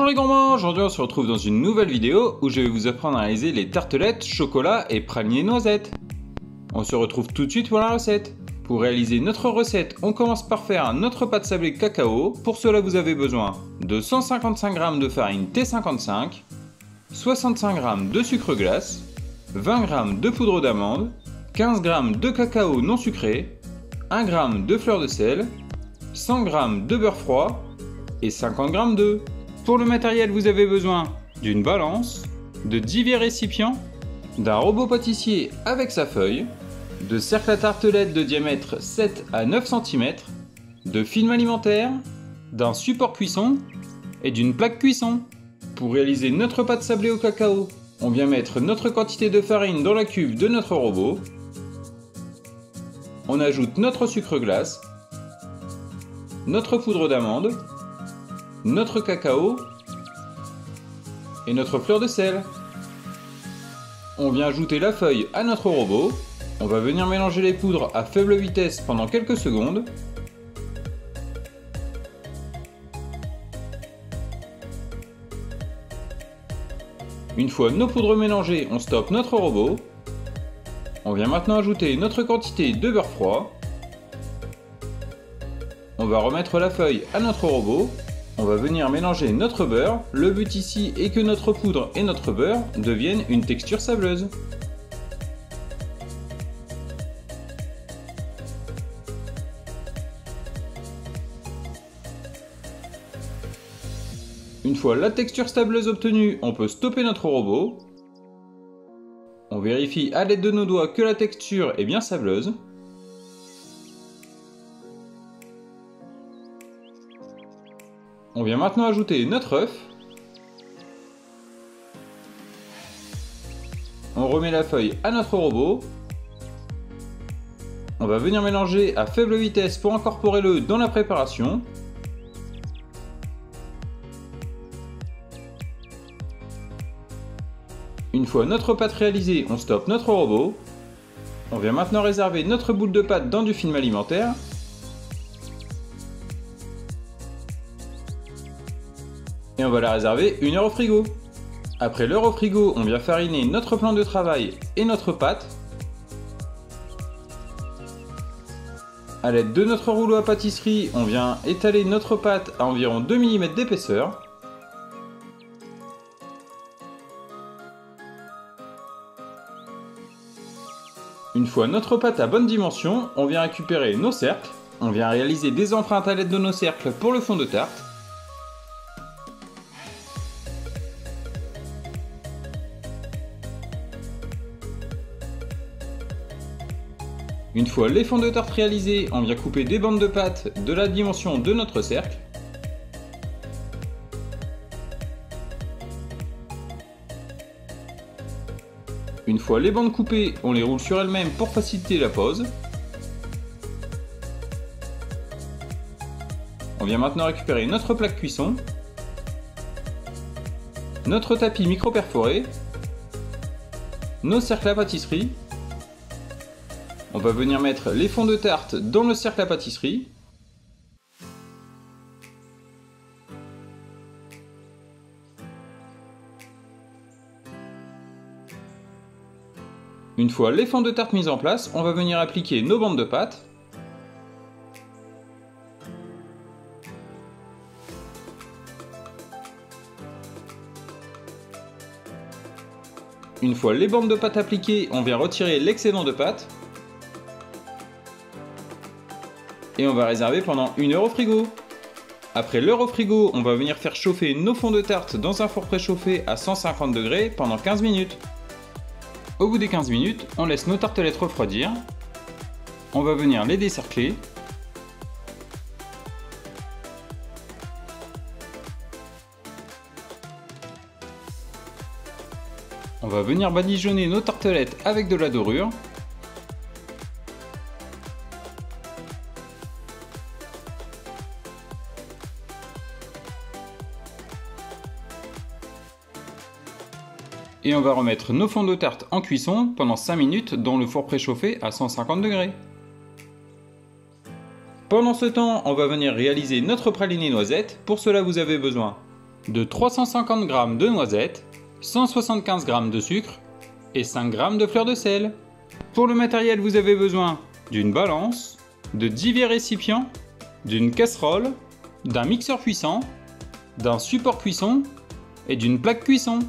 Bonjour les gourmands, aujourd'hui on se retrouve dans une nouvelle vidéo où je vais vous apprendre à réaliser les tartelettes, chocolat et praliné noisettes. On se retrouve tout de suite pour la recette. Pour réaliser notre recette, on commence par faire notre pâte sablée cacao. Pour cela vous avez besoin de 155 g de farine T55, 65 g de sucre glace, 20 g de poudre d'amande, 15 g de cacao non sucré, 1 g de fleur de sel, 100 g de beurre froid et 50 g d'œufs. Pour le matériel, vous avez besoin d'une balance, de 10 récipients, d'un robot pâtissier avec sa feuille, de cercles à tartelettes de diamètre 7 à 9 cm, de film alimentaire, d'un support cuisson et d'une plaque cuisson. Pour réaliser notre pâte sablée au cacao, on vient mettre notre quantité de farine dans la cuve de notre robot. On ajoute notre sucre glace, notre poudre d'amande, notre cacao et notre fleur de sel. On vient ajouter la feuille à notre robot. On va venir mélanger les poudres à faible vitesse pendant quelques secondes. Une fois nos poudres mélangées, on stoppe notre robot. On vient maintenant ajouter notre quantité de beurre froid. On va remettre la feuille à notre robot. On va venir mélanger notre beurre. Le but ici est que notre poudre et notre beurre deviennent une texture sableuse. Une fois la texture sableuse obtenue, on peut stopper notre robot. On vérifie à l'aide de nos doigts que la texture est bien sableuse. On vient maintenant ajouter notre œuf. On remet la feuille à notre robot. On va venir mélanger à faible vitesse pour incorporer l'œuf dans la préparation. Une fois notre pâte réalisée, on stoppe notre robot. On vient maintenant réserver notre boule de pâte dans du film alimentaire. Et on va la réserver 1 heure au frigo. Après l'heure au frigo, on vient fariner notre plan de travail et notre pâte. A l'aide de notre rouleau à pâtisserie, on vient étaler notre pâte à environ 2 mm d'épaisseur. Une fois notre pâte à bonne dimension, on vient récupérer nos cercles. On vient réaliser des empreintes à l'aide de nos cercles pour le fond de tarte. Une fois les fonds de tarte réalisés, on vient couper des bandes de pâte de la dimension de notre cercle. Une fois les bandes coupées, on les roule sur elles-mêmes pour faciliter la pose. On vient maintenant récupérer notre plaque cuisson, notre tapis micro-perforé, nos cercles à pâtisserie. On va venir mettre les fonds de tarte dans le cercle à pâtisserie. Une fois les fonds de tarte mis en place, on va venir appliquer nos bandes de pâte. Une fois les bandes de pâte appliquées, on vient retirer l'excédent de pâte. Et on va réserver pendant 1 heure au frigo. Après l'heure au frigo, on va venir faire chauffer nos fonds de tarte dans un four préchauffé à 150 degrés pendant 15 minutes. Au bout des 15 minutes, on laisse nos tartelettes refroidir. On va venir les décercler. On va venir badigeonner nos tartelettes avec de la dorure. Et on va remettre nos fonds de tarte en cuisson pendant 5 minutes dans le four préchauffé à 150 degrés. Pendant ce temps, on va venir réaliser notre praliné noisette. Pour cela, vous avez besoin de 350 g de noisettes, 175 g de sucre et 5 g de fleur de sel. Pour le matériel, vous avez besoin d'une balance, de divers récipients, d'une casserole, d'un mixeur cuisson, d'un support cuisson et d'une plaque cuisson.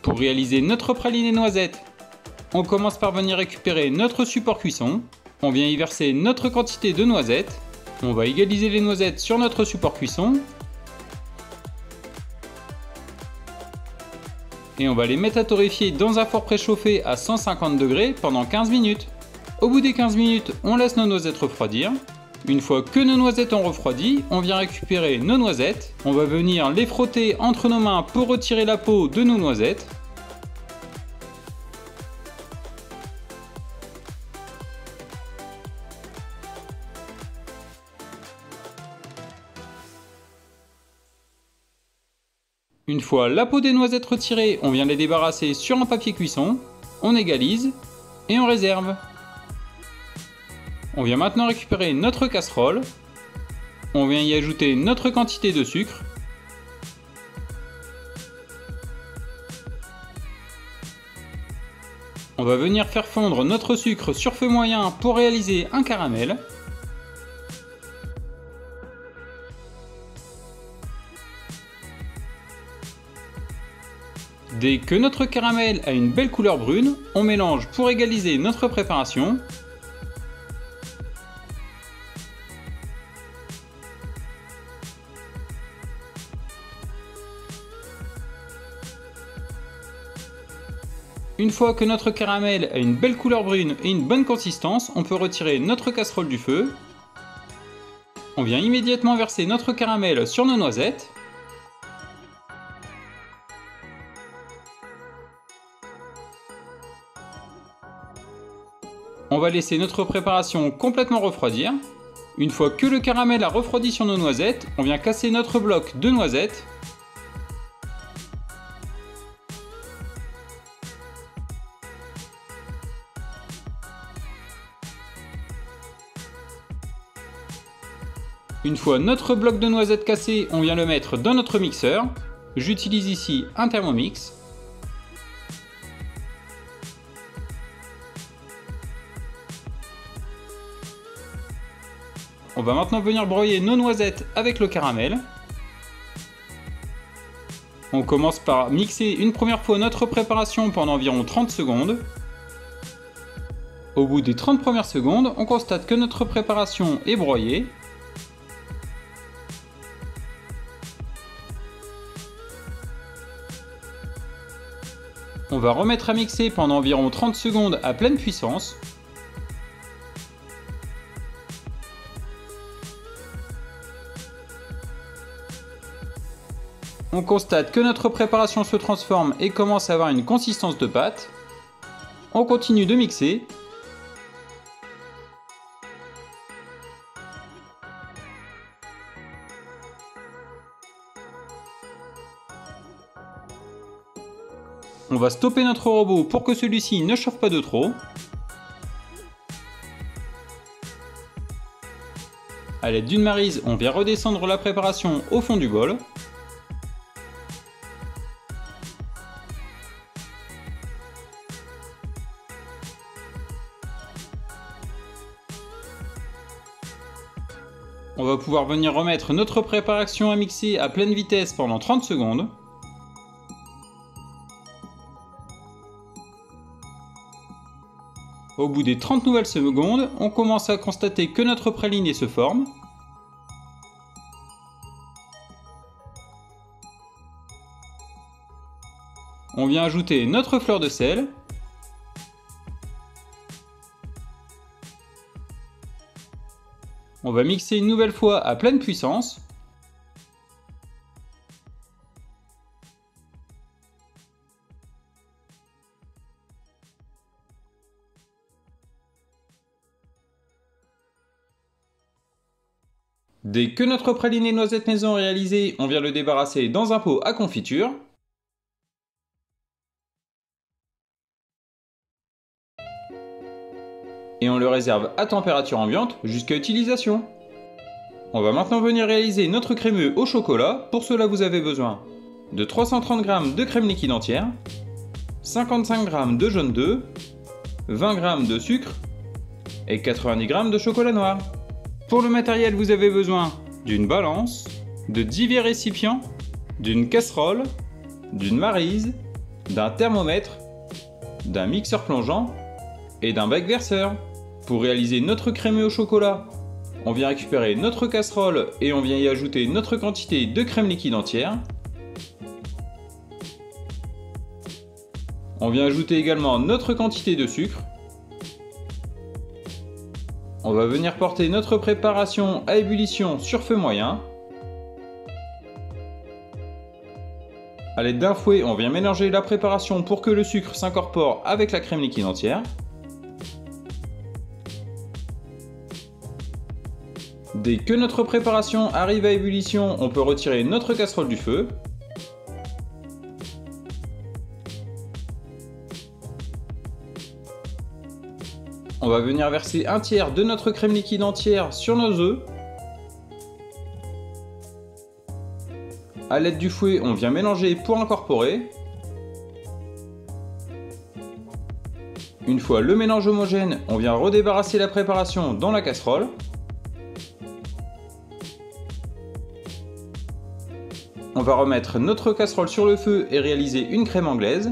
Pour réaliser notre praliné noisette, on commence par venir récupérer notre support cuisson, on vient y verser notre quantité de noisettes, on va égaliser les noisettes sur notre support cuisson et on va les mettre à torréfier dans un four préchauffé à 150 degrés pendant 15 minutes. Au bout des 15 minutes, on laisse nos noisettes refroidir. Une fois que nos noisettes ont refroidi, on vient récupérer nos noisettes. On va venir les frotter entre nos mains pour retirer la peau de nos noisettes. Une fois la peau des noisettes retirée, on vient les débarrasser sur un papier cuisson, on égalise et on réserve. On vient maintenant récupérer notre casserole, on vient y ajouter notre quantité de sucre, on va venir faire fondre notre sucre sur feu moyen pour réaliser un caramel. Dès que notre caramel a une belle couleur brune, on mélange pour égaliser notre préparation. Une fois que notre caramel a une belle couleur brune et une bonne consistance, on peut retirer notre casserole du feu. On vient immédiatement verser notre caramel sur nos noisettes. On va laisser notre préparation complètement refroidir. Une fois que le caramel a refroidi sur nos noisettes, on vient casser notre bloc de noisettes. Une fois notre bloc de noisettes cassé, on vient le mettre dans notre mixeur. J'utilise ici un Thermomix. On va maintenant venir broyer nos noisettes avec le caramel. On commence par mixer une première fois notre préparation pendant environ 30 secondes. Au bout des 30 premières secondes, on constate que notre préparation est broyée. On va remettre à mixer pendant environ 30 secondes à pleine puissance. On constate que notre préparation se transforme et commence à avoir une consistance de pâte. On continue de mixer. On va stopper notre robot pour que celui-ci ne chauffe pas de trop. A l'aide d'une maryse, on vient redescendre la préparation au fond du bol. On va pouvoir venir remettre notre préparation à mixer à pleine vitesse pendant 30 secondes. Au bout des 30 nouvelles secondes, on commence à constater que notre praliné se forme. On vient ajouter notre fleur de sel. On va mixer une nouvelle fois à pleine puissance. Dès que notre praliné noisette maison est réalisé, on vient le débarrasser dans un pot à confiture. Et on le réserve à température ambiante jusqu'à utilisation. On va maintenant venir réaliser notre crémeux au chocolat. Pour cela, vous avez besoin de 330 g de crème liquide entière, 55 g de jaune d'œuf, 20 g de sucre et 90 g de chocolat noir. Pour le matériel, vous avez besoin d'une balance, de 10 récipients, d'une casserole, d'une maryse, d'un thermomètre, d'un mixeur plongeant et d'un bec verseur. Pour réaliser notre crémeux au chocolat, on vient récupérer notre casserole et on vient y ajouter notre quantité de crème liquide entière. On vient ajouter également notre quantité de sucre. On va venir porter notre préparation à ébullition sur feu moyen. A l'aide d'un fouet, on vient mélanger la préparation pour que le sucre s'incorpore avec la crème liquide entière. Dès que notre préparation arrive à ébullition, on peut retirer notre casserole du feu. On va venir verser un tiers de notre crème liquide entière sur nos œufs. A l'aide du fouet, on vient mélanger pour incorporer. Une fois le mélange homogène, on vient redébarrasser la préparation dans la casserole. On va remettre notre casserole sur le feu et réaliser une crème anglaise.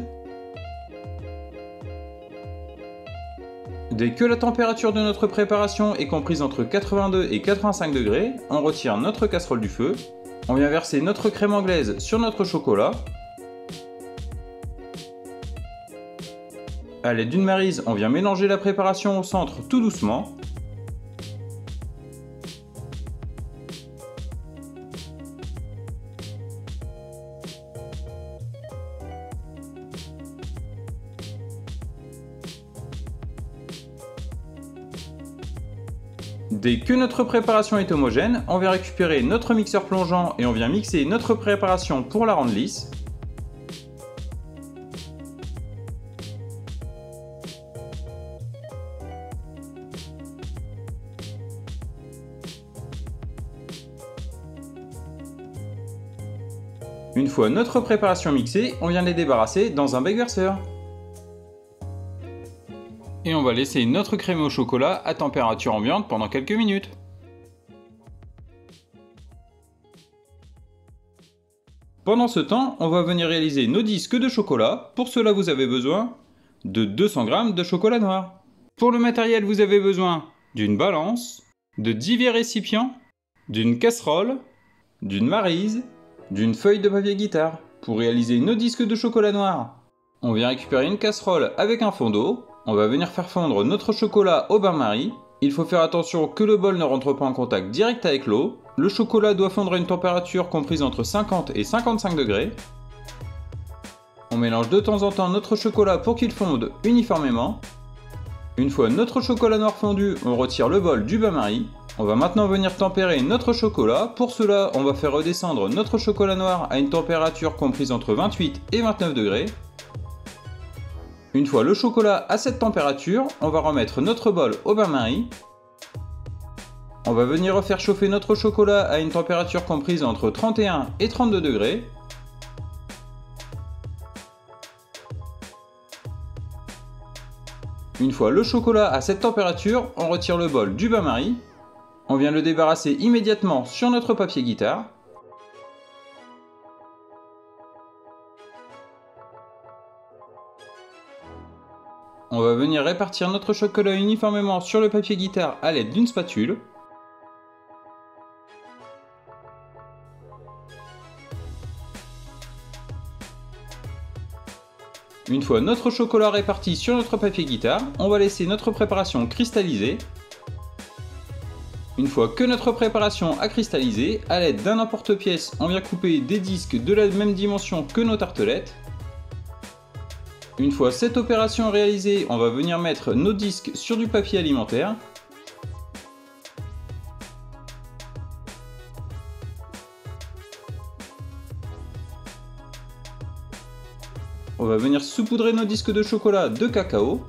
Dès que la température de notre préparation est comprise entre 82 et 85 degrés, on retire notre casserole du feu. On vient verser notre crème anglaise sur notre chocolat. A l'aide d'une maryse, on vient mélanger la préparation au centre tout doucement. Dès que notre préparation est homogène, on vient récupérer notre mixeur plongeant et on vient mixer notre préparation pour la rendre lisse. Une fois notre préparation mixée, on vient les débarrasser dans un bec verseur. Et on va laisser notre crème au chocolat à température ambiante pendant quelques minutes. Pendant ce temps, on va venir réaliser nos disques de chocolat. Pour cela, vous avez besoin de 200 g de chocolat noir. Pour le matériel, vous avez besoin d'une balance, de 10 récipients, d'une casserole, d'une maryse, d'une feuille de papier guitare. Pour réaliser nos disques de chocolat noir, on vient récupérer une casserole avec un fond d'eau. On va venir faire fondre notre chocolat au bain-marie. Il faut faire attention que le bol ne rentre pas en contact direct avec l'eau. Le chocolat doit fondre à une température comprise entre 50 et 55 degrés. On mélange de temps en temps notre chocolat pour qu'il fonde uniformément. Une fois notre chocolat noir fondu, on retire le bol du bain-marie. On va maintenant venir tempérer notre chocolat. Pour cela, on va faire redescendre notre chocolat noir à une température comprise entre 28 et 29 degrés. Une fois le chocolat à cette température, on va remettre notre bol au bain-marie. On va venir refaire chauffer notre chocolat à une température comprise entre 31 et 32 degrés. Une fois le chocolat à cette température, on retire le bol du bain-marie. On vient le débarrasser immédiatement sur notre papier guitare. On va venir répartir notre chocolat uniformément sur le papier guitare à l'aide d'une spatule. Une fois notre chocolat réparti sur notre papier guitare, on va laisser notre préparation cristalliser. Une fois que notre préparation a cristallisé, à l'aide d'un emporte-pièce, on vient couper des disques de la même dimension que nos tartelettes. Une fois cette opération réalisée, on va venir mettre nos disques sur du papier alimentaire. On va venir saupoudrer nos disques de chocolat de cacao.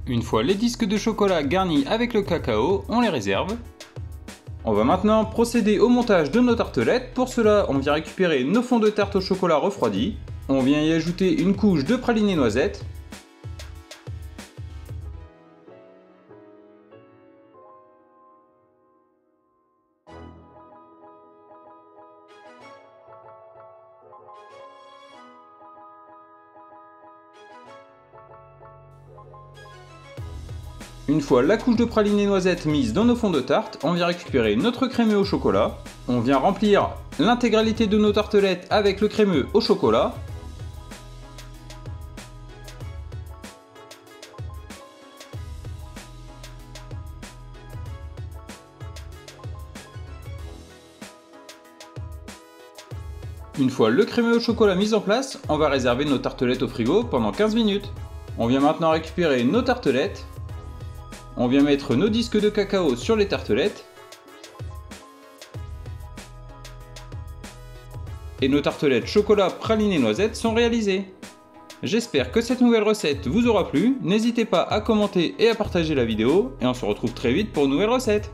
Une fois les disques de chocolat garnis avec le cacao, on les réserve. On va maintenant procéder au montage de nos tartelettes. Pour cela, on vient récupérer nos fonds de tarte au chocolat refroidis. On vient y ajouter une couche de praliné noisette. Une fois la couche de praliné noisette mise dans nos fonds de tarte, on vient récupérer notre crémeux au chocolat. On vient remplir l'intégralité de nos tartelettes avec le crémeux au chocolat. Une fois le crémeux au chocolat mis en place, on va réserver nos tartelettes au frigo pendant 15 minutes. On vient maintenant récupérer nos tartelettes. On vient mettre nos disques de cacao sur les tartelettes. Et nos tartelettes chocolat praliné noisette sont réalisées. J'espère que cette nouvelle recette vous aura plu. N'hésitez pas à commenter et à partager la vidéo. Et on se retrouve très vite pour une nouvelle recette.